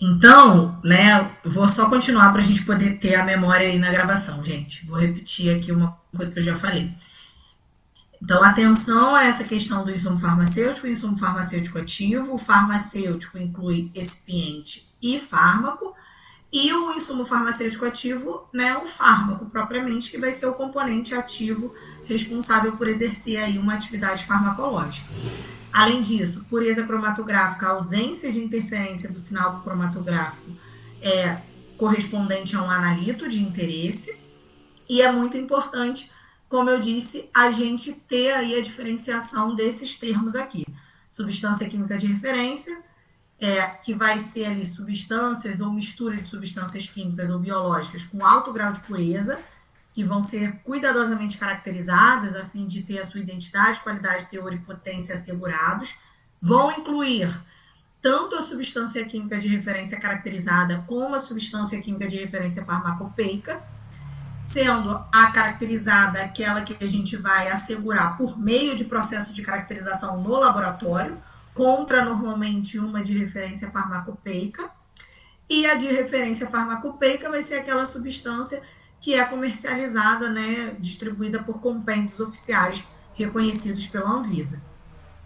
Então, né, vou só continuar para a gente poder ter a memória aí na gravação, gente. Vou repetir aqui uma coisa que eu já falei. Então, atenção a essa questão do insumo farmacêutico, o insumo farmacêutico ativo. O farmacêutico inclui excipiente e fármaco. E o insumo farmacêutico ativo, né, o fármaco propriamente, que vai ser o componente ativo responsável por exercer aí uma atividade farmacológica. Além disso, pureza cromatográfica, a ausência de interferência do sinal cromatográfico é correspondente a um analito de interesse, e é muito importante, como eu disse, a gente ter aí a diferenciação desses termos aqui. Substância química de referência, que vai ser ali substâncias ou mistura de substâncias químicas ou biológicas com alto grau de pureza, que vão ser cuidadosamente caracterizadas a fim de ter a sua identidade, qualidade, teor e potência assegurados. Vão incluir tanto a substância química de referência caracterizada como a substância química de referência farmacopeica, sendo a caracterizada aquela que a gente vai assegurar por meio de processo de caracterização no laboratório, contra normalmente uma de referência farmacopeica, e a de referência farmacopeica vai ser aquela substância que é comercializada, né, distribuída por compêndios oficiais reconhecidos pela Anvisa.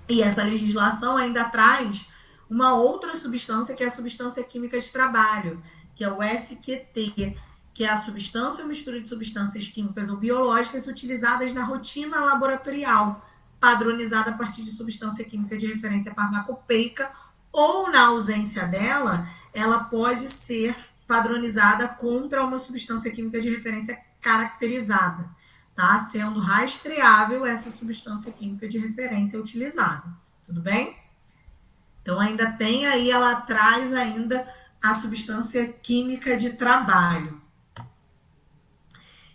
E essa legislação ainda traz uma outra substância, que é a substância química de trabalho, que é o SQT, que é a substância ou mistura de substâncias químicas ou biológicas utilizadas na rotina laboratorial, padronizada a partir de substância química de referência farmacopeica, ou, na ausência dela, ela pode ser padronizada contra uma substância química de referência caracterizada, tá? Sendo rastreável essa substância química de referência utilizada. Tudo bem? Então ainda tem aí, ela traz ainda a substância química de trabalho.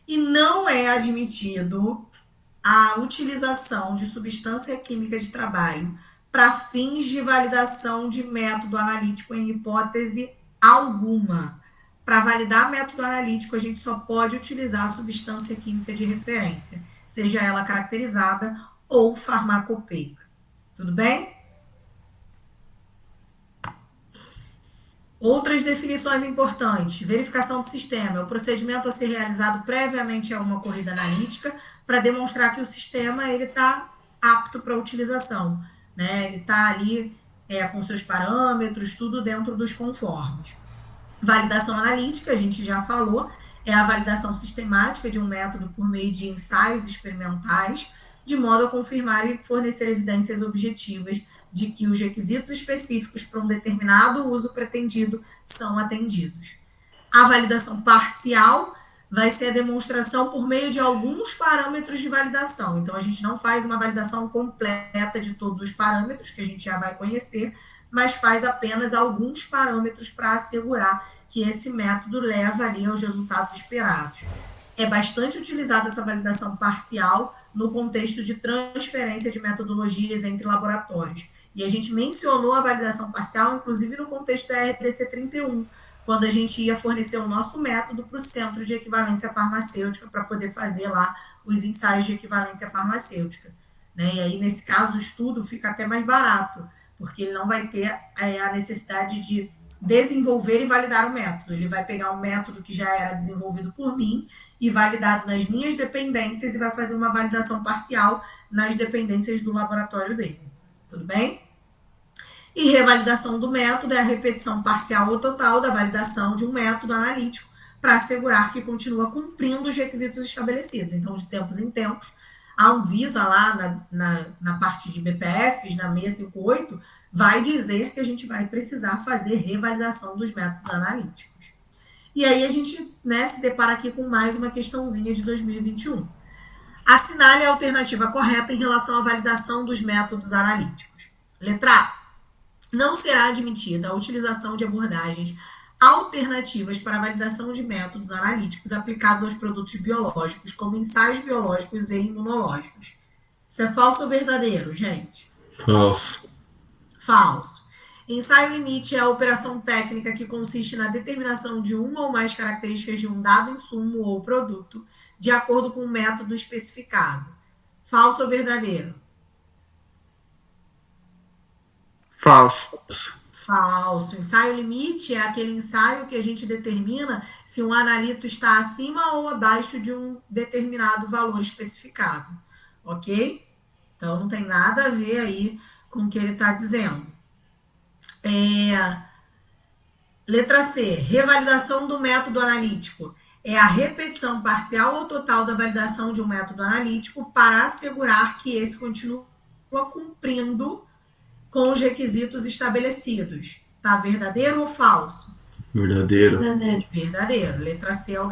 E não é admitido a utilização de substância química de trabalho para fins de validação de método analítico em hipótese alguma. Para validar método analítico, a gente só pode utilizar a substância química de referência, seja ela caracterizada ou farmacopeica. Tudo bem? Outras definições importantes: verificação do sistema. É o procedimento a ser realizado previamente a uma corrida analítica para demonstrar que o sistema está apto para utilização, né? Ele está ali com seus parâmetros, tudo dentro dos conformes. Validação analítica, a gente já falou, é a validação sistemática de um método por meio de ensaios experimentais, de modo a confirmar e fornecer evidências objetivas de que os requisitos específicos para um determinado uso pretendido são atendidos. A validação parcial vai ser a demonstração por meio de alguns parâmetros de validação. Então, a gente não faz uma validação completa de todos os parâmetros, que a gente já vai conhecer, mas faz apenas alguns parâmetros para assegurar que esse método leva ali aos resultados esperados. É bastante utilizada essa validação parcial no contexto de transferência de metodologias entre laboratórios. E a gente mencionou a validação parcial, inclusive no contexto da RDC 31, quando a gente ia fornecer o nosso método para o Centro de Equivalência Farmacêutica para poder fazer lá os ensaios de equivalência farmacêutica. Né? E aí, nesse caso, o estudo fica até mais barato, porque ele não vai ter a necessidade de desenvolver e validar o método. Ele vai pegar um método que já era desenvolvido por mim e validado nas minhas dependências e vai fazer uma validação parcial nas dependências do laboratório dele. Tudo bem? E revalidação do método é a repetição parcial ou total da validação de um método analítico para assegurar que continua cumprindo os requisitos estabelecidos. Então, de tempos em tempos, a Anvisa, lá na parte de BPFs, na 658, vai dizer que a gente vai precisar fazer revalidação dos métodos analíticos. E aí a gente, né, se depara aqui com mais uma questãozinha de 2021. Assinale a alternativa correta em relação à validação dos métodos analíticos. Letra A. Não será admitida a utilização de abordagens alternativas para a validação de métodos analíticos aplicados aos produtos biológicos, como ensaios biológicos e imunológicos. Isso é falso ou verdadeiro, gente? Falso. Falso. Ensaio limite é a operação técnica que consiste na determinação de uma ou mais características de um dado insumo ou produto, de acordo com o método especificado. Falso ou verdadeiro? Falso. Falso. Ensaio limite é aquele ensaio que a gente determina se um analito está acima ou abaixo de um determinado valor especificado, ok? Então não tem nada a ver aí com o que ele está dizendo. Letra C, revalidação do método analítico. É a repetição parcial ou total da validação de um método analítico para assegurar que esse continua cumprindo com os requisitos estabelecidos. Tá verdadeiro ou falso? Verdadeiro. Verdadeiro. Letra C é o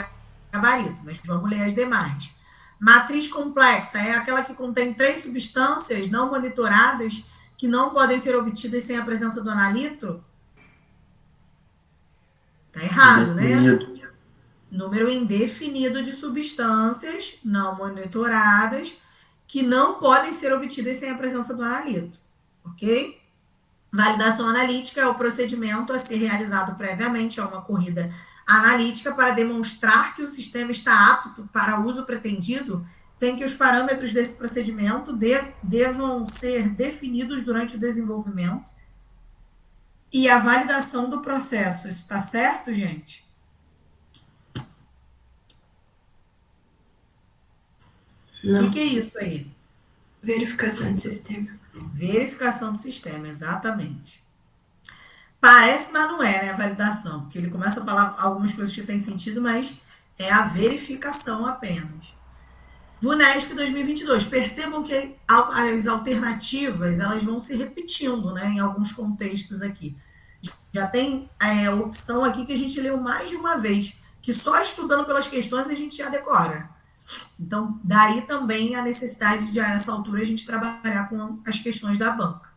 gabarito, mas vamos ler as demais. Matriz complexa é aquela que contém 3 substâncias não monitoradas que não podem ser obtidas sem a presença do analito? Tá errado, né? Número indefinido de substâncias não monitoradas que não podem ser obtidas sem a presença do analito, ok? Validação analítica é o procedimento a ser realizado previamente a uma corrida analítica para demonstrar que o sistema está apto para uso pretendido, sem que os parâmetros desse procedimento devam ser definidos durante o desenvolvimento. E a validação do processo, isso está certo, gente? Não. O que é isso aí? Verificação de sistema. Verificação do sistema, exatamente. Parece, mas não é, né, a validação, porque ele começa a falar algumas coisas que têm sentido, mas é a verificação apenas. VUNESP 2022. Percebam que as alternativas elas vão se repetindo, né, em alguns contextos aqui. Já tem opção aqui que a gente leu mais de uma vez, que só estudando pelas questões a gente já decora. Então, daí também a necessidade de, a essa altura, a gente trabalhar com as questões da banca.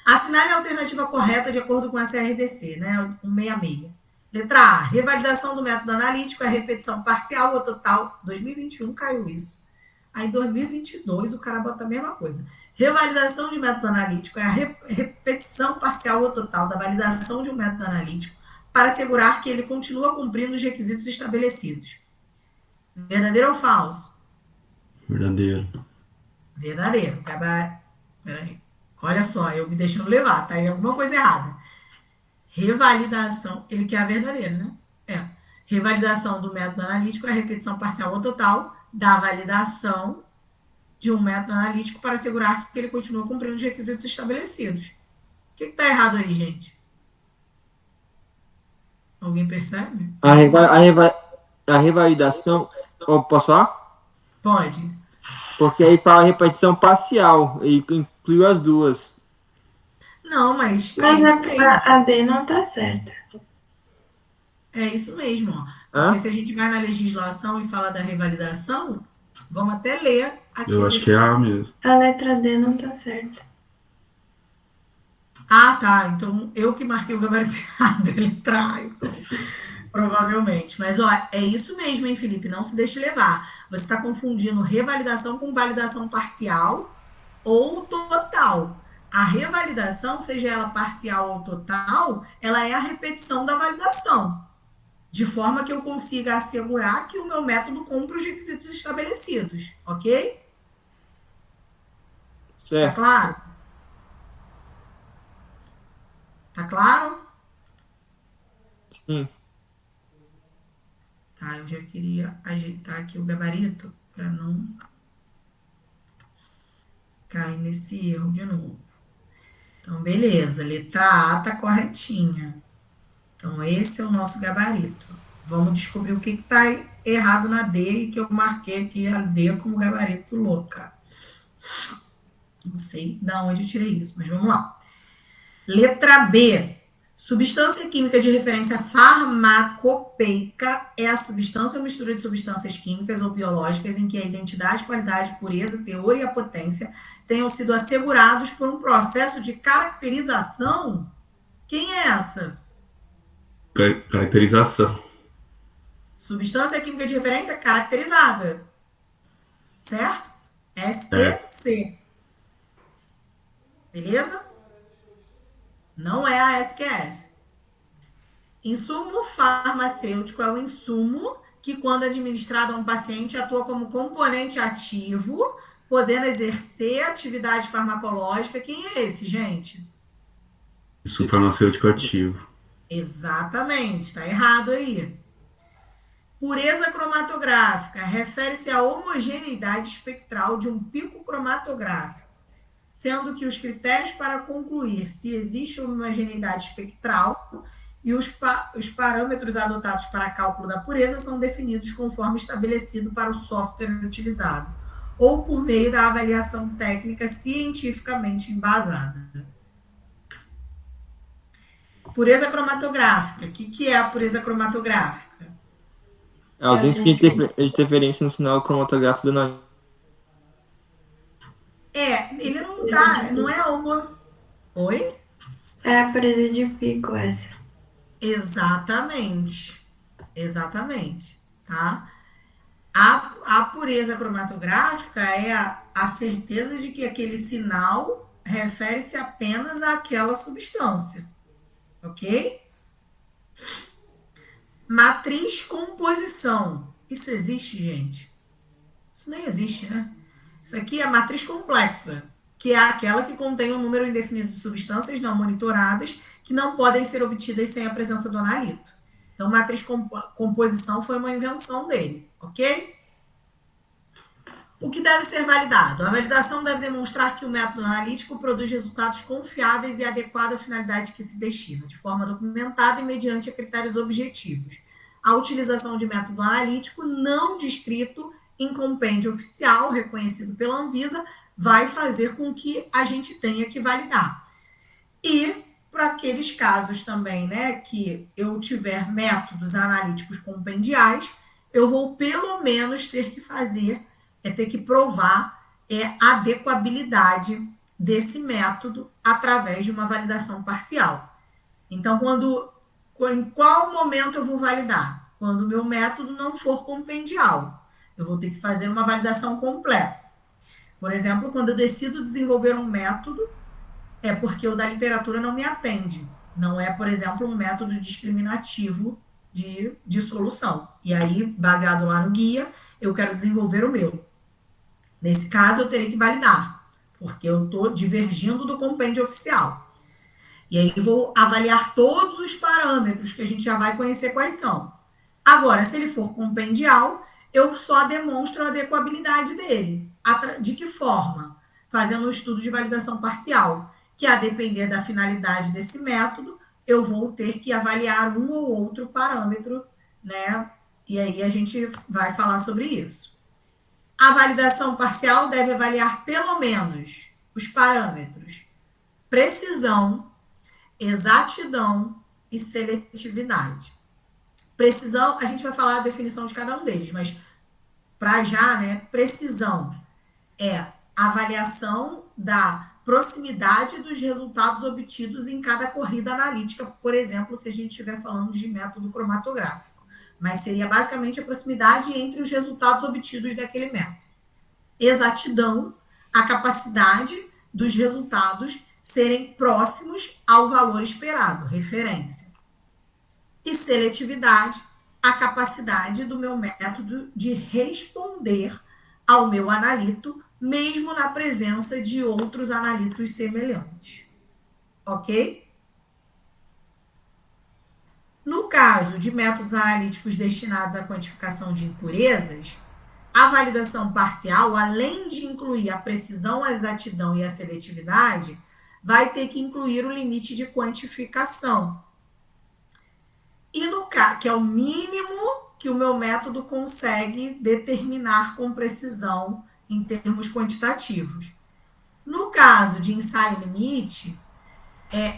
Assinale a alternativa correta de acordo com a CRDC, né? 166. Letra A. Revalidação do método analítico é repetição parcial ou total. 2021 caiu isso. Aí, 2022, o cara bota a mesma coisa. Revalidação de método analítico é a repetição parcial ou total da validação de um método analítico para assegurar que ele continua cumprindo os requisitos estabelecidos. Verdadeiro ou falso? Verdadeiro. Verdadeiro. Peraí. Olha só, eu me deixando levar, tá aí alguma coisa errada. Revalidação, ele quer a verdadeira, né? Revalidação do método analítico é a repetição parcial ou total da validação de um método analítico para assegurar que ele continua cumprindo os requisitos estabelecidos. O que está errado aí, gente? Alguém percebe? A revalidação. Posso falar? Pode. Porque aí fala repetição parcial e inclui as duas. Não, mas Mas a D não tá certa. É isso mesmo, ó. Porque se a gente vai na legislação e fala da revalidação, vamos até ler aqui. Eu acho que é A mesmo. A letra D não tá certa. Ah, tá. Então eu que marquei o gabarito errado, ele trai, então, provavelmente. Mas, ó, é isso mesmo, hein, Felipe? Não se deixe levar. Você está confundindo revalidação com validação parcial ou total. A revalidação, seja ela parcial ou total, ela é a repetição da validação, de forma que eu consiga assegurar que o meu método cumpre os requisitos estabelecidos, ok? Certo. Tá claro? Tá claro? Sim. Tá, eu já queria ajeitar aqui o gabarito para não cair nesse erro de novo. Então, beleza, letra A tá corretinha. Então, esse é o nosso gabarito. Vamos descobrir o que está errado na D e que eu marquei aqui a D como gabarito louca. Não sei de onde eu tirei isso, mas vamos lá. Letra B. Substância química de referência farmacopeica é a substância ou mistura de substâncias químicas ou biológicas em que a identidade, qualidade, pureza, teor e a potência tenham sido assegurados por um processo de caracterização. Quem é essa? Caracterização. Substância química de referência caracterizada. Certo? SQC. Beleza? Não é a SQF. Insumo farmacêutico é o insumo que, quando administrado a um paciente, atua como componente ativo, podendo exercer atividade farmacológica. Quem é esse, gente? Isso farmacêutico ativo. Exatamente, está errado aí. Pureza cromatográfica refere-se à homogeneidade espectral de um pico cromatográfico, sendo que os critérios para concluir se existe homogeneidade espectral e os parâmetros adotados para cálculo da pureza são definidos conforme estabelecido para o software utilizado, ou por meio da avaliação técnica cientificamente embasada. Pureza cromatográfica. O que é a pureza cromatográfica? É a ausência de interferência no sinal cromatográfico do analítico. Ele não tá, não é uma... Oi? É a pureza de pico essa. Exatamente, tá? A pureza cromatográfica é a certeza de que aquele sinal refere-se apenas àquela substância, ok? Matriz composição. Isso existe, gente? Isso nem existe, né? Isso aqui é a matriz complexa, que é aquela que contém um número indefinido de substâncias não monitoradas que não podem ser obtidas sem a presença do analito. Então, matriz composição foi uma invenção dele, ok? O que deve ser validado? A validação deve demonstrar que o método analítico produz resultados confiáveis e adequados à finalidade que se destina, de forma documentada e mediante critérios objetivos. A utilização de método analítico não descrito em compêndio oficial, reconhecido pela Anvisa, vai fazer com que a gente tenha que validar. E para aqueles casos também, né, que eu tiver métodos analíticos compendiais, eu vou pelo menos ter que provar a adequabilidade desse método através de uma validação parcial. Então, em qual momento eu vou validar? Quando o meu método não for compendial. Eu vou ter que fazer uma validação completa. Por exemplo, quando eu decido desenvolver um método, é porque o da literatura não me atende. Não é, por exemplo, um método discriminativo de solução. E aí, baseado lá no guia, eu quero desenvolver o meu. Nesse caso, eu terei que validar, porque eu estou divergindo do compêndio oficial. E aí, vou avaliar todos os parâmetros que a gente já vai conhecer quais são. Agora, se ele for compendial, eu só demonstro a adequabilidade dele. De que forma? Fazendo um estudo de validação parcial, que a depender da finalidade desse método, eu vou ter que avaliar um ou outro parâmetro, né? E aí a gente vai falar sobre isso. A validação parcial deve avaliar pelo menos os parâmetros precisão, exatidão e seletividade. Precisão, a gente vai falar a definição de cada um deles, mas para já, né, precisão é a avaliação da proximidade dos resultados obtidos em cada corrida analítica, por exemplo, se a gente estiver falando de método cromatográfico. Mas seria basicamente a proximidade entre os resultados obtidos daquele método. Exatidão, a capacidade dos resultados serem próximos ao valor esperado, referência. E seletividade, a capacidade do meu método de responder ao meu analito, mesmo na presença de outros analitos semelhantes. Ok? No caso de métodos analíticos destinados à quantificação de impurezas, a validação parcial, além de incluir a precisão, a exatidão e a seletividade, vai ter que incluir o limite de quantificação. E no caso, que é o mínimo que o meu método consegue determinar com precisão em termos quantitativos. No caso de ensaio limite,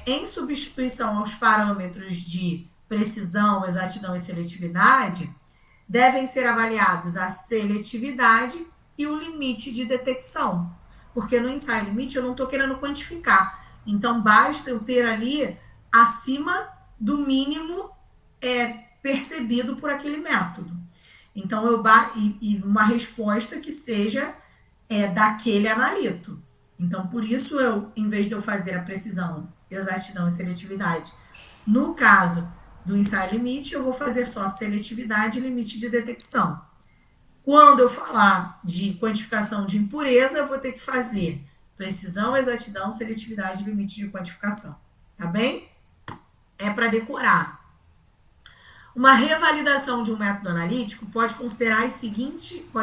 em substituição aos parâmetros de precisão, exatidão e seletividade, devem ser avaliados a seletividade e o limite de detecção. Porque no ensaio limite eu não estou querendo quantificar. Então, basta eu ter ali acima do mínimo percebido por aquele método. Então, e uma resposta que seja daquele analito. Então, por isso, em vez de eu fazer a precisão, exatidão e seletividade, no caso do ensaio limite, eu vou fazer só seletividade e limite de detecção. Quando eu falar de quantificação de impureza, eu vou ter que fazer precisão, exatidão, seletividade e limite de quantificação. tá bem? É para decorar. Uma revalidação de um método analítico pode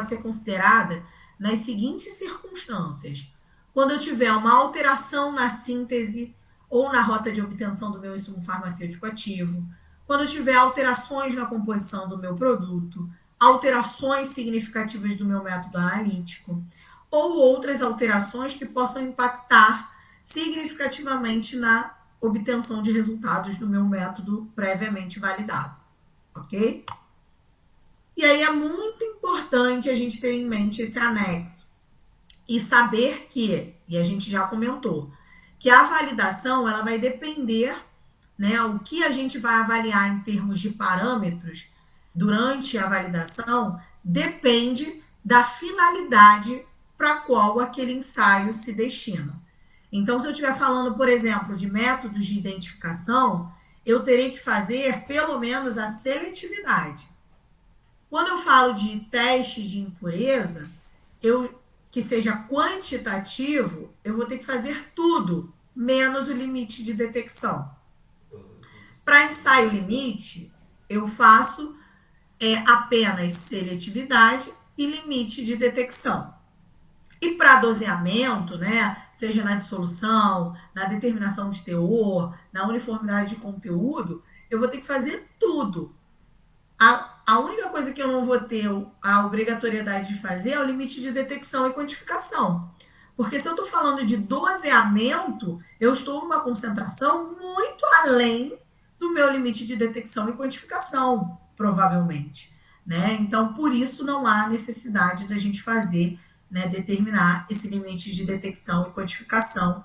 ser considerada nas seguintes circunstâncias. Quando eu tiver uma alteração na síntese ou na rota de obtenção do meu insumo farmacêutico ativo, quando eu tiver alterações na composição do meu produto, alterações significativas do meu método analítico, ou outras alterações que possam impactar significativamente na obtenção de resultados do meu método previamente validado, ok? E aí é muito importante a gente ter em mente esse anexo e saber que, e a gente já comentou, que a validação ela vai depender, né, o que a gente vai avaliar em termos de parâmetros durante a validação depende da finalidade para a qual aquele ensaio se destina. Então, se eu estiver falando, por exemplo, de métodos de identificação, eu terei que fazer pelo menos a seletividade. Quando eu falo de teste de impureza, que seja quantitativo, eu vou ter que fazer tudo, menos o limite de detecção. Para ensaio limite, eu faço apenas seletividade e limite de detecção. E para doseamento, né, seja na dissolução, na determinação de teor, na uniformidade de conteúdo, eu vou ter que fazer tudo. A única coisa que eu não vou ter a obrigatoriedade de fazer é o limite de detecção e quantificação. Porque se eu estou falando de doseamento, eu estou numa concentração muito além do meu limite de detecção e quantificação, provavelmente, né? Então, por isso não há necessidade da gente fazer, né, determinar esse limite de detecção e quantificação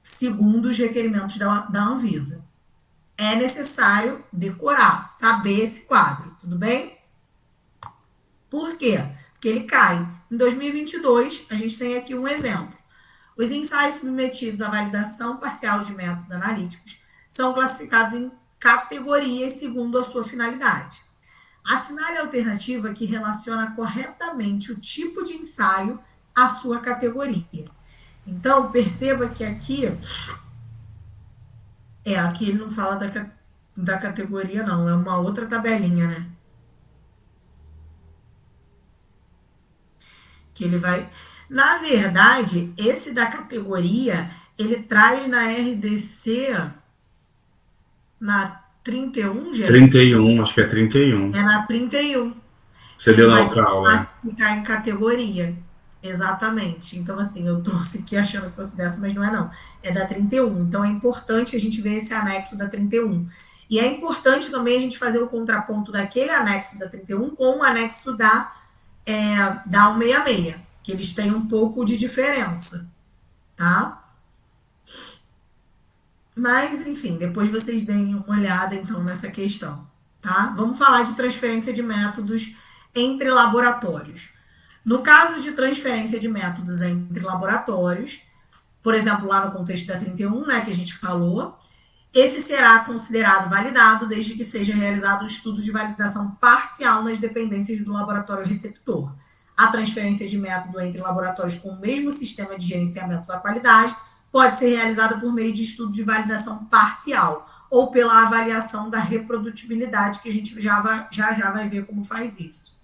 segundo os requerimentos da Anvisa. É necessário decorar, saber esse quadro, tudo bem? Por quê? Porque ele cai. Em 2022, a gente tem aqui um exemplo. Os ensaios submetidos à validação parcial de métodos analíticos são classificados em categorias segundo a sua finalidade. Assinale a alternativa que relaciona corretamente o tipo de ensaio à sua categoria. Então, perceba que aqui ele não fala da categoria, não. É uma outra tabelinha, né? Que ele vai... Na verdade, esse da categoria, ele traz na RDC, na 31, gente? 31, acho que é 31. É na 31. Você deu na outra aula. Classificar em categoria. Exatamente. Então, assim, eu trouxe aqui achando que fosse dessa, mas não é não. É da 31. Então, é importante a gente ver esse anexo da 31. E é importante também a gente fazer o contraponto daquele anexo da 31 com o anexo da 166, que eles têm um pouco de diferença, tá? Mas, enfim, depois vocês deem uma olhada, então, nessa questão, tá? Vamos falar de transferência de métodos entre laboratórios. No caso de transferência de métodos entre laboratórios, por exemplo, lá no contexto da 31, né, que a gente falou, esse será considerado validado desde que seja realizado um estudo de validação parcial nas dependências do laboratório receptor. A transferência de método entre laboratórios com o mesmo sistema de gerenciamento da qualidade pode ser realizada por meio de estudo de validação parcial ou pela avaliação da reprodutibilidade, que a gente já vai ver como faz isso.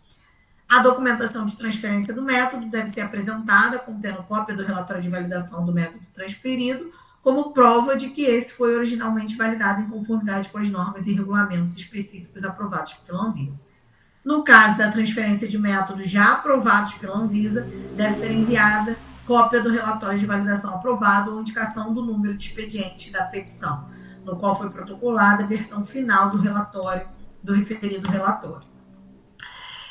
A documentação de transferência do método deve ser apresentada contendo cópia do relatório de validação do método transferido, como prova de que esse foi originalmente validado em conformidade com as normas e regulamentos específicos aprovados pela Anvisa. No caso da transferência de métodos já aprovados pela Anvisa, deve ser enviada cópia do relatório de validação aprovado ou indicação do número de expediente da petição, no qual foi protocolada a versão final do relatório, do referido relatório.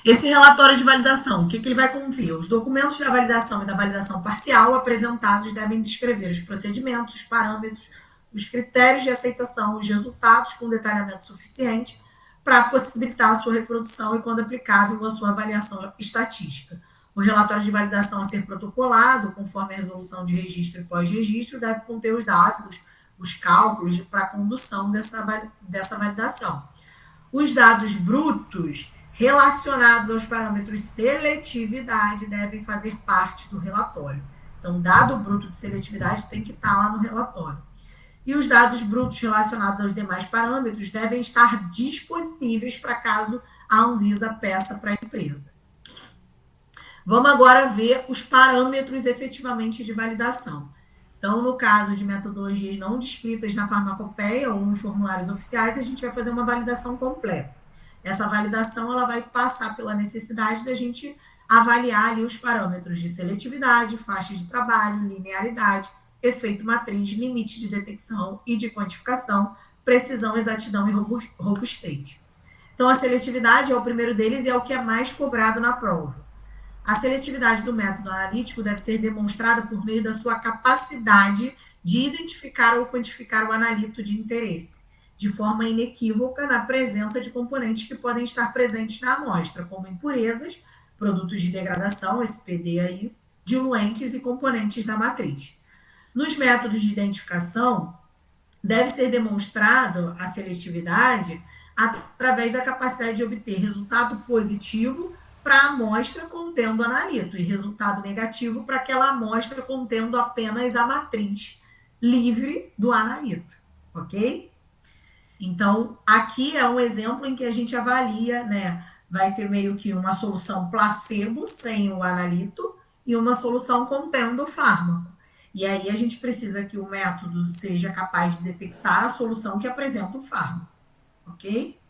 Esse relatório de validação, o que ele vai cumprir? Os documentos da validação e da validação parcial apresentados devem descrever os procedimentos, os parâmetros, os critérios de aceitação, os resultados com detalhamento suficiente para possibilitar a sua reprodução e, quando aplicável, a sua avaliação estatística. O relatório de validação a ser protocolado, conforme a resolução de registro e pós-registro, deve conter os dados, os cálculos para a condução dessa validação. Os dados brutos relacionados aos parâmetros seletividade devem fazer parte do relatório. Então, dado bruto de seletividade tem que estar lá no relatório. e os dados brutos relacionados aos demais parâmetros devem estar disponíveis para caso a Anvisa peça para a empresa. Vamos agora ver os parâmetros efetivamente de validação. Então, no caso de metodologias não descritas na farmacopeia ou em formulários oficiais, a gente vai fazer uma validação completa. Essa validação ela vai passar pela necessidade da gente avaliar ali os parâmetros de seletividade, faixa de trabalho, linearidade, efeito matriz, limite de detecção e de quantificação, precisão, exatidão e robustez. Então, a seletividade é o primeiro deles e é o que é mais cobrado na prova. A seletividade do método analítico deve ser demonstrada por meio da sua capacidade de identificar ou quantificar o analito de interesse, de forma inequívoca na presença de componentes que podem estar presentes na amostra, como impurezas, produtos de degradação, esse PD aí, diluentes e componentes da matriz. Nos métodos de identificação, deve ser demonstrado a seletividade através da capacidade de obter resultado positivo para a amostra contendo analito e resultado negativo para aquela amostra contendo apenas a matriz livre do analito, ok? Então, aqui é um exemplo em que a gente avalia, né? Vai ter meio que uma solução placebo sem o analito e uma solução contendo o fármaco. E aí a gente precisa que o método seja capaz de detectar a solução que apresenta o fármaco, ok?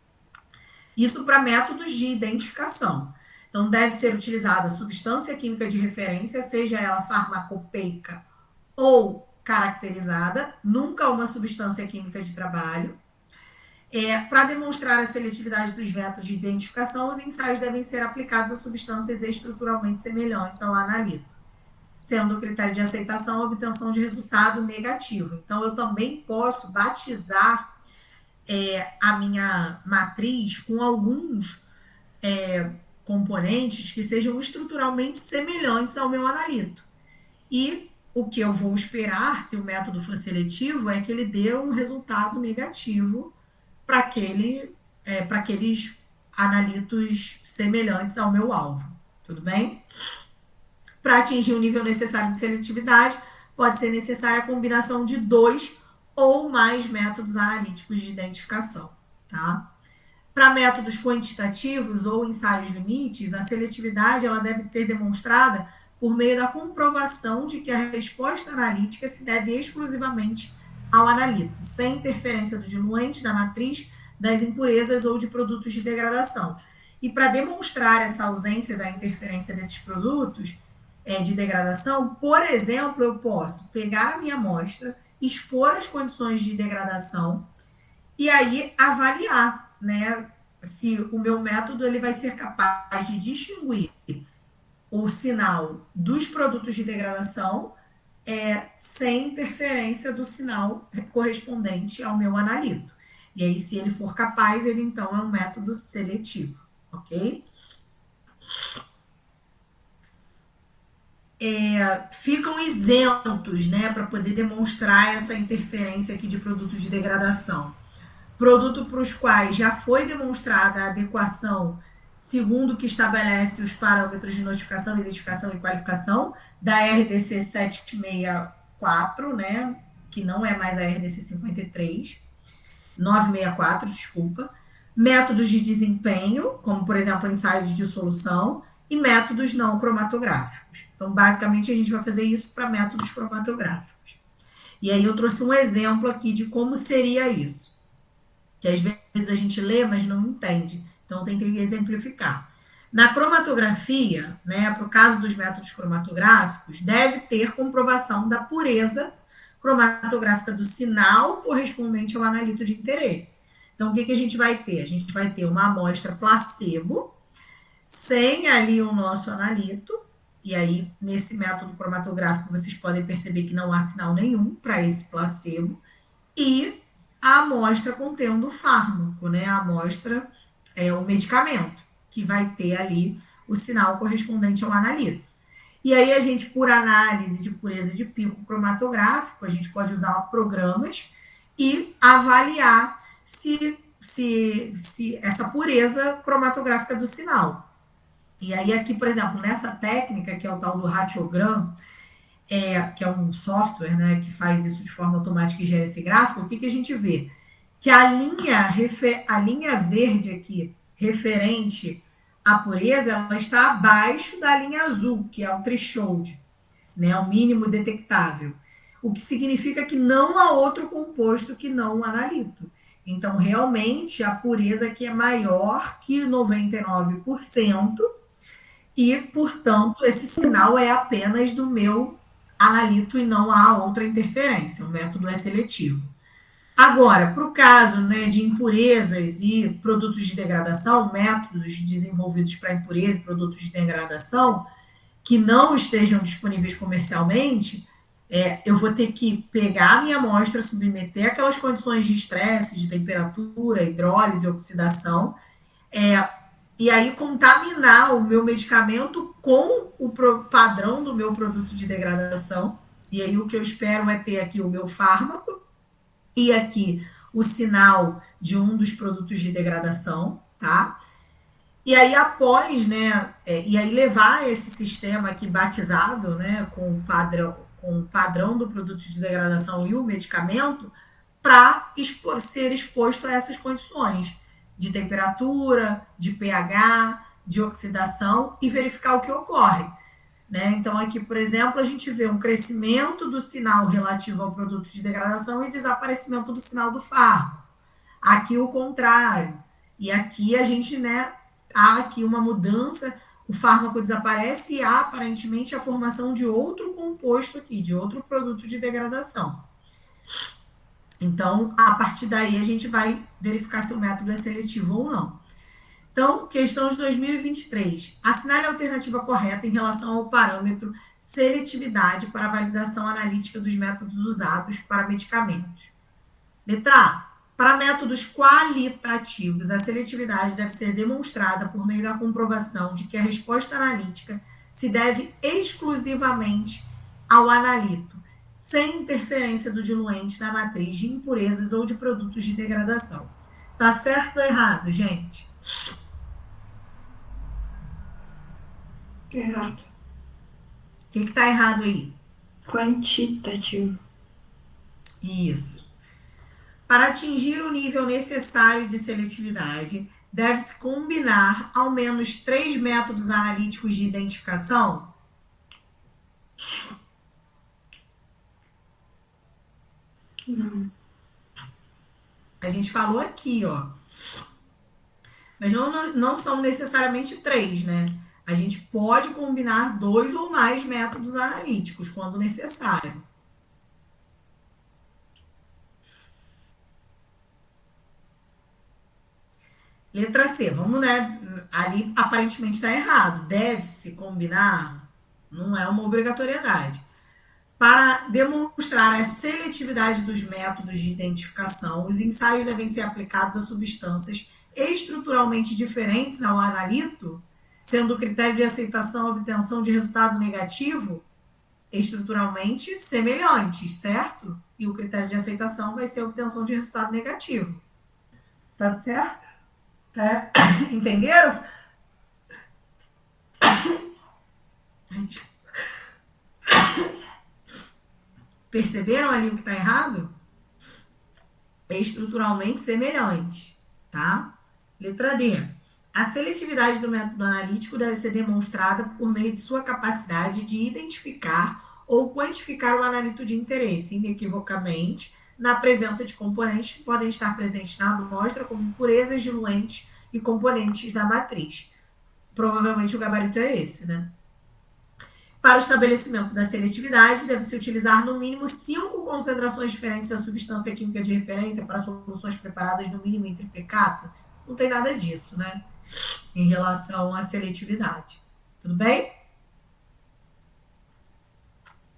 Isso para métodos de identificação. Então, deve ser utilizada a substância química de referência, seja ela farmacopeica ou caracterizada, nunca uma substância química de trabalho. Para demonstrar a seletividade dos métodos de identificação, os ensaios devem ser aplicados a substâncias estruturalmente semelhantes ao analito, sendo o critério de aceitação a obtenção de resultado negativo. Então, eu também posso batizar a minha matriz com alguns componentes que sejam estruturalmente semelhantes ao meu analito. E o que eu vou esperar, se o método for seletivo, é que ele dê um resultado negativo para aqueles analitos semelhantes ao meu alvo. Tudo bem? Para atingir o nível necessário de seletividade, pode ser necessária a combinação de 2 ou mais métodos analíticos de identificação. Tá? Para métodos quantitativos ou ensaios limites, a seletividade ela deve ser demonstrada por meio da comprovação de que a resposta analítica se deve exclusivamente ao analito, sem interferência do diluente, da matriz, das impurezas ou de produtos de degradação. E para demonstrar essa ausência da interferência desses produtos de degradação, por exemplo, eu posso pegar a minha amostra, expor as condições de degradação e aí avaliar, né, se o meu método ele vai ser capaz de distinguir o sinal dos produtos de degradação sem interferência do sinal correspondente ao meu analito. E aí, se ele for capaz, ele então é um método seletivo, ok? Ficam isentos, né, para poder demonstrar essa interferência aqui de produtos de degradação. Produto para os quais já foi demonstrada a adequação segundo o que estabelece os parâmetros de notificação, identificação e qualificação da RDC 764, né, que não é mais a RDC 964, desculpa. Métodos de desempenho, como, por exemplo, ensaio de dissolução, e métodos não cromatográficos. Então, basicamente, a gente vai fazer isso para métodos cromatográficos. E aí eu trouxe um exemplo aqui de como seria isso. Que às vezes a gente lê, mas não entende. Então, eu tentei exemplificar. Na cromatografia, né, para o caso dos métodos cromatográficos, deve ter comprovação da pureza cromatográfica do sinal correspondente ao analito de interesse. Então, o que a gente vai ter? A gente vai ter uma amostra placebo, sem ali o nosso analito, e aí, nesse método cromatográfico, vocês podem perceber que não há sinal nenhum para esse placebo, e a amostra contendo o fármaco, né? A amostra é o medicamento, que vai ter ali o sinal correspondente ao analito. E aí, a gente, por análise de pureza de pico cromatográfico, a gente pode usar programas e avaliar se essa pureza cromatográfica do sinal. E aí, aqui, por exemplo, nessa técnica, que é o tal do ratiogram, que é um software, né, que faz isso de forma automática e gera esse gráfico, o que a gente vê? Que a linha verde aqui, referente à pureza, ela está abaixo da linha azul, que é o threshold, né, o mínimo detectável. O que significa que não há outro composto que não o analito. Então, realmente, a pureza aqui é maior que 99%, e, portanto, esse sinal é apenas do meu analito e não há outra interferência. O método é seletivo. Agora, para o caso, né, de impurezas e produtos de degradação, métodos desenvolvidos para impureza e produtos de degradação que não estejam disponíveis comercialmente, eu vou ter que pegar a minha amostra, submeter aquelas condições de estresse, de temperatura, hidrólise, oxidação, e aí contaminar o meu medicamento com o padrão do meu produto de degradação. E aí o que eu espero é ter aqui o meu fármaco e aqui o sinal de um dos produtos de degradação, tá? E aí após, né, e aí levar esse sistema aqui batizado, né, com o padrão do produto de degradação e o medicamento para ser exposto a essas condições de temperatura, de pH, de oxidação e verificar o que ocorre. Né? Então, aqui, por exemplo, a gente vê um crescimento do sinal relativo ao produto de degradação e desaparecimento do sinal do fármaco. Aqui o contrário. E aqui a gente, né, há aqui uma mudança, o fármaco desaparece e há aparentemente a formação de outro composto aqui, de outro produto de degradação. Então, a partir daí, a gente vai verificar se o método é seletivo ou não. Então, questão de 2023. Assinale a alternativa correta em relação ao parâmetro seletividade para a validação analítica dos métodos usados para medicamentos. Letra A. Para métodos qualitativos, a seletividade deve ser demonstrada por meio da comprovação de que a resposta analítica se deve exclusivamente ao analito, sem interferência do diluente na matriz de impurezas ou de produtos de degradação. Tá certo ou errado, gente? Errado. O que tá errado aí? Quantitativo. Isso. Para atingir o nível necessário de seletividade, deve-se combinar ao menos 3 métodos analíticos de identificação? Não. A gente falou aqui, ó. Mas não são necessariamente 3, né? A gente pode combinar 2 ou mais métodos analíticos, quando necessário. Letra C, vamos, né? Ali aparentemente está errado. Deve-se combinar, não é uma obrigatoriedade. Para demonstrar a seletividade dos métodos de identificação, os ensaios devem ser aplicados a substâncias estruturalmente diferentes ao analito, sendo o critério de aceitação a obtenção de resultado negativo estruturalmente semelhantes, certo? E o critério de aceitação vai ser a obtenção de resultado negativo. Tá certo? Tá? Entenderam? Perceberam ali o que está errado? É estruturalmente semelhante, tá? Letra D. A seletividade do método analítico deve ser demonstrada por meio de sua capacidade de identificar ou quantificar o analito de interesse, inequivocamente, na presença de componentes que podem estar presentes na amostra, como impurezas, diluentes e componentes da matriz. Provavelmente o gabarito é esse, né? Para o estabelecimento da seletividade, deve-se utilizar no mínimo 5 concentrações diferentes da substância química de referência para soluções preparadas no mínimo em triplicata. Não tem nada disso, né? Em relação à seletividade. Tudo bem?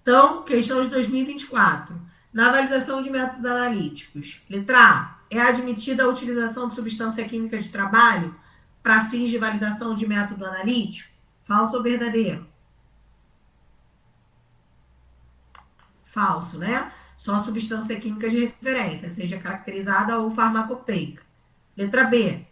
Então, questão de 2024. Na validação de métodos analíticos, letra A. É admitida a utilização de substância química de trabalho para fins de validação de método analítico? Falso ou verdadeiro? Falso, né? Só substância química de referência, seja caracterizada ou farmacopeica. Letra B.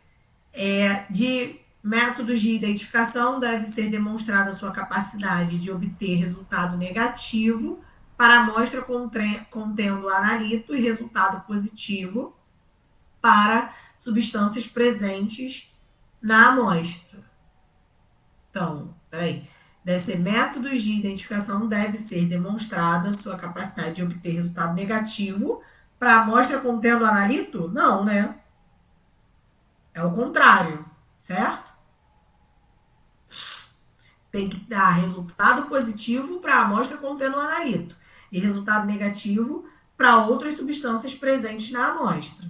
métodos de identificação deve ser demonstrada a sua capacidade de obter resultado negativo para amostra contendo analito e resultado positivo para substâncias presentes na amostra. Então, peraí. Deve ser métodos de identificação, deve ser demonstrada a sua capacidade de obter resultado negativo para amostra contendo analito? Não, né? É o contrário, certo? Tem que dar resultado positivo para a amostra contendo analito e resultado negativo para outras substâncias presentes na amostra.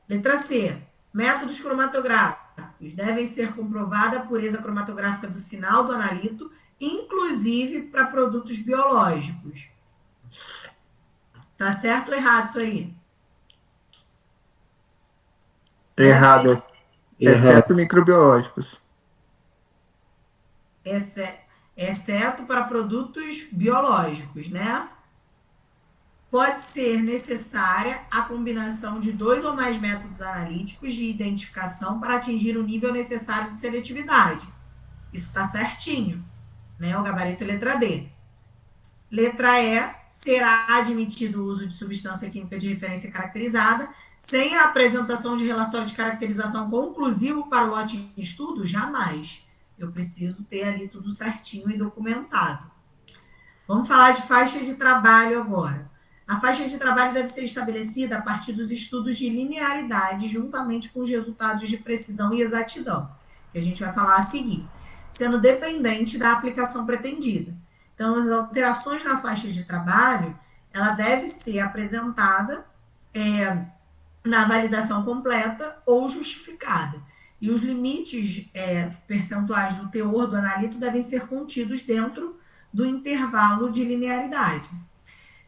Letra C. Métodos cromatográficos. Devem ser comprovada a pureza cromatográfica do sinal do analito, inclusive para produtos biológicos. Tá certo ou errado isso aí? Errado. Exceto microbiológicos. Exceto para produtos biológicos, né? Pode ser necessária a combinação de 2 ou mais métodos analíticos de identificação para atingir o nível necessário de seletividade. Isso está certinho, né? O gabarito letra D. Letra E, será admitido o uso de substância química de referência caracterizada sem a apresentação de relatório de caracterização conclusivo para o lote de estudo? Jamais. Eu preciso ter ali tudo certinho e documentado. Vamos falar de faixa de trabalho agora. A faixa de trabalho deve ser estabelecida a partir dos estudos de linearidade, juntamente com os resultados de precisão e exatidão, que a gente vai falar a seguir, sendo dependente da aplicação pretendida. Então, as alterações na faixa de trabalho, ela deve ser apresentada na validação completa ou justificada. E os limites percentuais do teor do analito devem ser contidos dentro do intervalo de linearidade.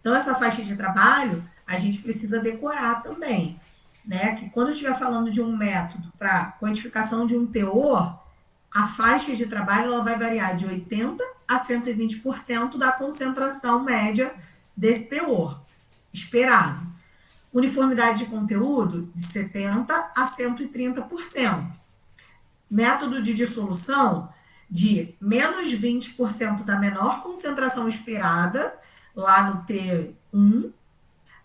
Então, essa faixa de trabalho, a gente precisa decorar também, né? Que quando eu estiver falando de um método para quantificação de um teor, a faixa de trabalho ela vai variar de 80% a 120% da concentração média desse teor esperado. Uniformidade de conteúdo, de 70% a 130%. Método de dissolução, de menos 20% da menor concentração esperada, lá no T1,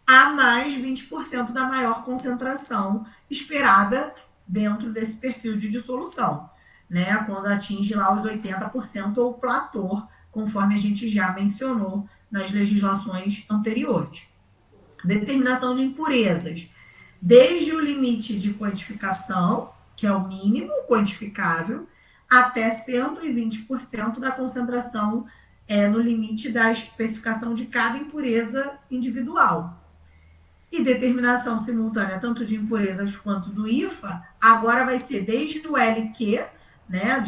a mais 20% da maior concentração esperada dentro desse perfil de dissolução, né? Quando atinge lá os 80% ou platô, conforme a gente já mencionou nas legislações anteriores. Determinação de impurezas, desde o limite de quantificação, que é o mínimo quantificável, até 120% da concentração no limite da especificação de cada impureza individual. E determinação simultânea tanto de impurezas quanto do IFA, agora vai ser desde o LQ, né,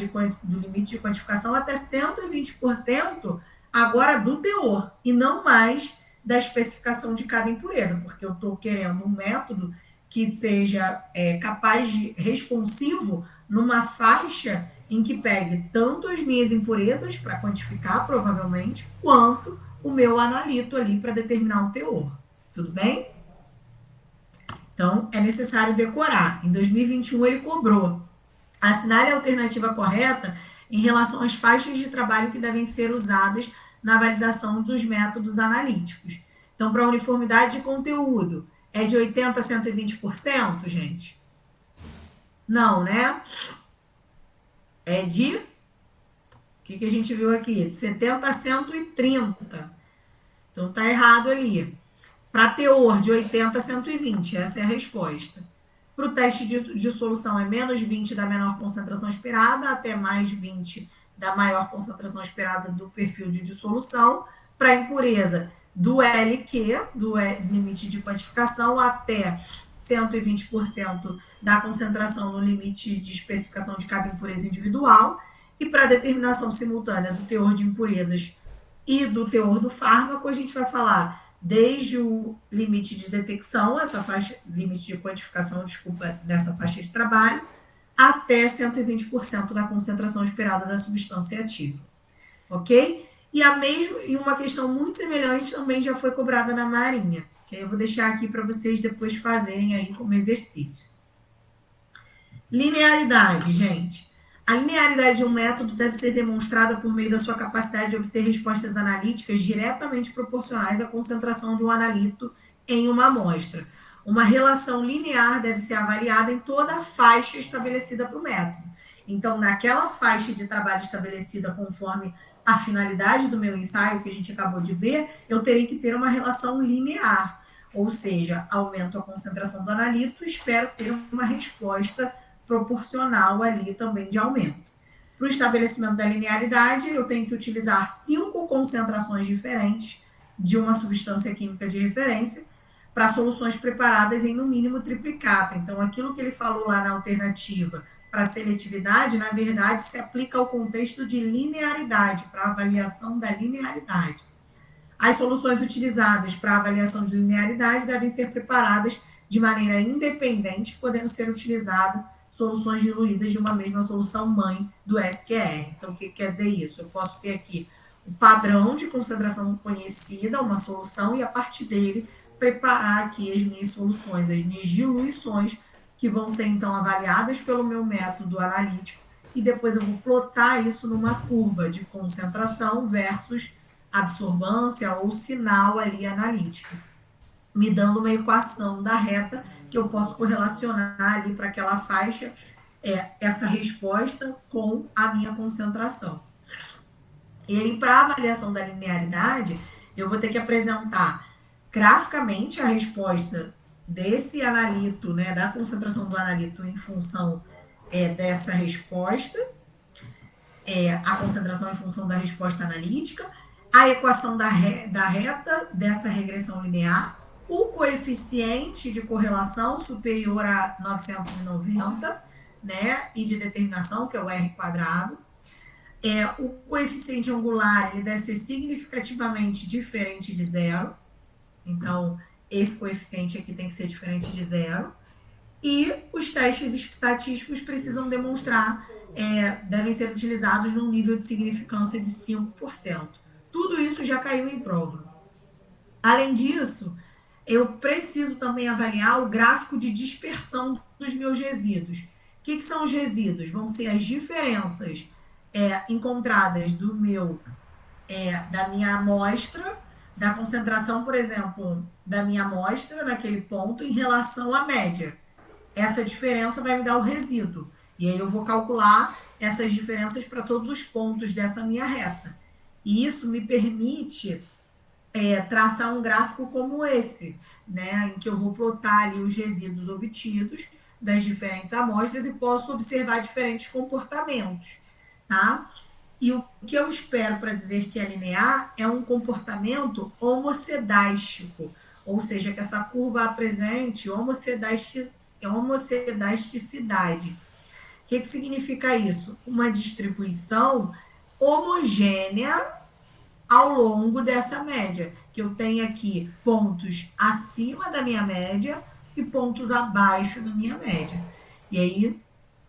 do limite de quantificação, até 120% agora do teor, e não mais da especificação de cada impureza, porque eu estou querendo um método que seja capaz de responsivo numa faixa em que pegue tanto as minhas impurezas para quantificar, provavelmente, quanto o meu analito ali para determinar o teor. Tudo bem? Então, é necessário decorar. Em 2021, ele cobrou. Assinale a alternativa correta em relação às faixas de trabalho que devem ser usadas na validação dos métodos analíticos. Então, para a uniformidade de conteúdo, é de 80% a 120%, gente? Não, né? É de... O que a gente viu aqui? De 70% a 130%. Então, está errado ali. Para teor, de 80% a 120%. Essa é a resposta. Para o teste de dissolução, é menos 20 da menor concentração esperada, até mais 20 da maior concentração esperada do perfil de dissolução. Para a impureza, do LQ, do limite de quantificação, até 120% da concentração no limite de especificação de cada impureza individual. E para a determinação simultânea do teor de impurezas e do teor do fármaco, a gente vai falar desde o limite de detecção, essa faixa, limite de quantificação, desculpa, dessa faixa de trabalho, até 120% da concentração esperada da substância ativa. Ok? E uma questão muito semelhante também já foi cobrada na Marinha, que eu vou deixar aqui para vocês depois fazerem aí como exercício. Linearidade, gente. A linearidade de um método deve ser demonstrada por meio da sua capacidade de obter respostas analíticas diretamente proporcionais à concentração de um analito em uma amostra. Uma relação linear deve ser avaliada em toda a faixa estabelecida para o método. Então, naquela faixa de trabalho estabelecida conforme a finalidade do meu ensaio, que a gente acabou de ver, eu terei que ter uma relação linear. Ou seja, aumento a concentração do analito, espero ter uma resposta proporcional ali também de aumento. Para o estabelecimento da linearidade, eu tenho que utilizar 5 concentrações diferentes de uma substância química de referência para soluções preparadas em, no mínimo, triplicata. Então, aquilo que ele falou lá na alternativa para seletividade, na verdade, se aplica ao contexto de linearidade, para avaliação da linearidade. As soluções utilizadas para avaliação de linearidade devem ser preparadas de maneira independente, podendo ser utilizadas soluções diluídas de uma mesma solução mãe do SQR. Então, o que quer dizer isso? Eu posso ter aqui o padrão de concentração conhecida, uma solução, e a partir dele preparar aqui as minhas soluções, as minhas diluições, que vão ser então avaliadas pelo meu método analítico, e depois eu vou plotar isso numa curva de concentração versus absorvância ou sinal ali analítico, me dando uma equação da reta que eu posso correlacionar ali para aquela faixa essa resposta com a minha concentração. E aí, para a avaliação da linearidade, eu vou ter que apresentar graficamente a resposta desse analito, né, da concentração do analito em função dessa resposta, a concentração em função da resposta analítica, a equação da reta dessa regressão linear, o coeficiente de correlação superior a 990, né, e de determinação, que é o R quadrado. O coeficiente angular ele deve ser significativamente diferente de zero. Então, esse coeficiente aqui tem que ser diferente de zero. E os testes estatísticos precisam demonstrar, devem ser utilizados num nível de significância de 5%. Tudo isso já caiu em prova. Além disso, eu preciso também avaliar o gráfico de dispersão dos meus resíduos. O que são os resíduos? Vão ser as diferenças encontradas da minha amostra, da concentração, por exemplo, da minha amostra naquele ponto em relação à média. Essa diferença vai me dar o resíduo. E aí eu vou calcular essas diferenças para todos os pontos dessa minha reta. E isso me permite traçar um gráfico como esse, né, em que eu vou plotar ali os resíduos obtidos das diferentes amostras e posso observar diferentes comportamentos, tá? E o que eu espero para dizer que é linear é um comportamento homocedástico, ou seja, que essa curva apresente homocedasticidade. O que significa isso? Uma distribuição homogênea ao longo dessa média, que eu tenho aqui pontos acima da minha média e pontos abaixo da minha média. E aí,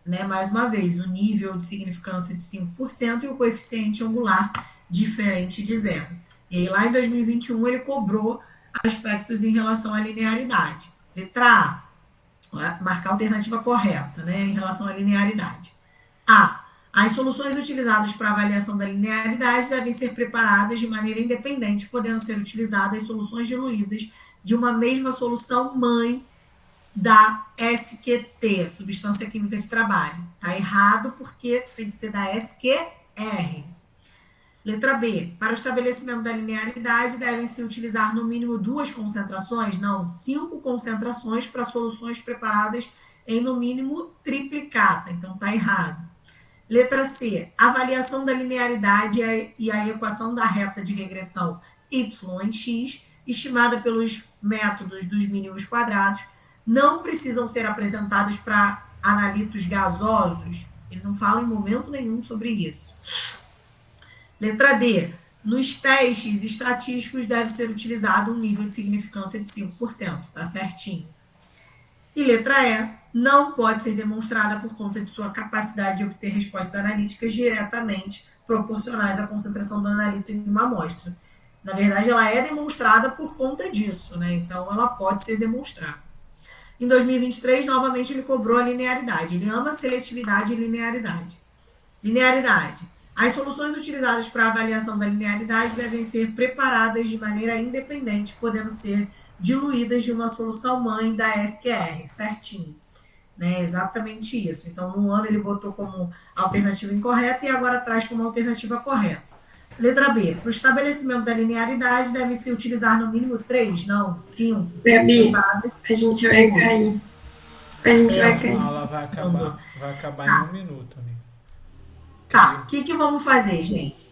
né, mais uma vez, o nível de significância de 5% e o coeficiente angular diferente de zero. E aí, lá em 2021, ele cobrou aspectos em relação à linearidade. Letra A, marcar a alternativa correta, né, em relação à linearidade. A. As soluções utilizadas para avaliação da linearidade devem ser preparadas de maneira independente, podendo ser utilizadas soluções diluídas de uma mesma solução mãe da SQT, substância química de trabalho. Está errado porque tem que ser da SQR. Letra B. Para o estabelecimento da linearidade, devem-se utilizar no mínimo 2 concentrações? Não, 5 concentrações para soluções preparadas em no mínimo triplicata. Então, está errado. Letra C. Avaliação da linearidade e a equação da reta de regressão y em x, estimada pelos métodos dos mínimos quadrados, não precisam ser apresentadas para analitos gasosos. Ele não fala em momento nenhum sobre isso. Letra D. Nos testes estatísticos deve ser utilizado um nível de significância de 5%. Tá certinho. E letra E. Não pode ser demonstrada por conta de sua capacidade de obter respostas analíticas diretamente proporcionais à concentração do analito em uma amostra. Na verdade, ela é demonstrada por conta disso, né? Então, ela pode ser demonstrada. Em 2023, novamente, ele cobrou a linearidade. Ele ama seletividade e linearidade. Linearidade. As soluções utilizadas para avaliação da linearidade devem ser preparadas de maneira independente, podendo ser diluídas de uma solução mãe da SQR, certinho. Né? Exatamente isso. Então, no ano ele botou como alternativa incorreta e agora traz como alternativa correta. Letra B. Para o estabelecimento da linearidade, deve-se utilizar no mínimo 3, não, 5. Gabi, a gente vai cair. A gente vai cair. A aula vai acabar em 1 minuto, amigo. Tá, o que vamos fazer, gente?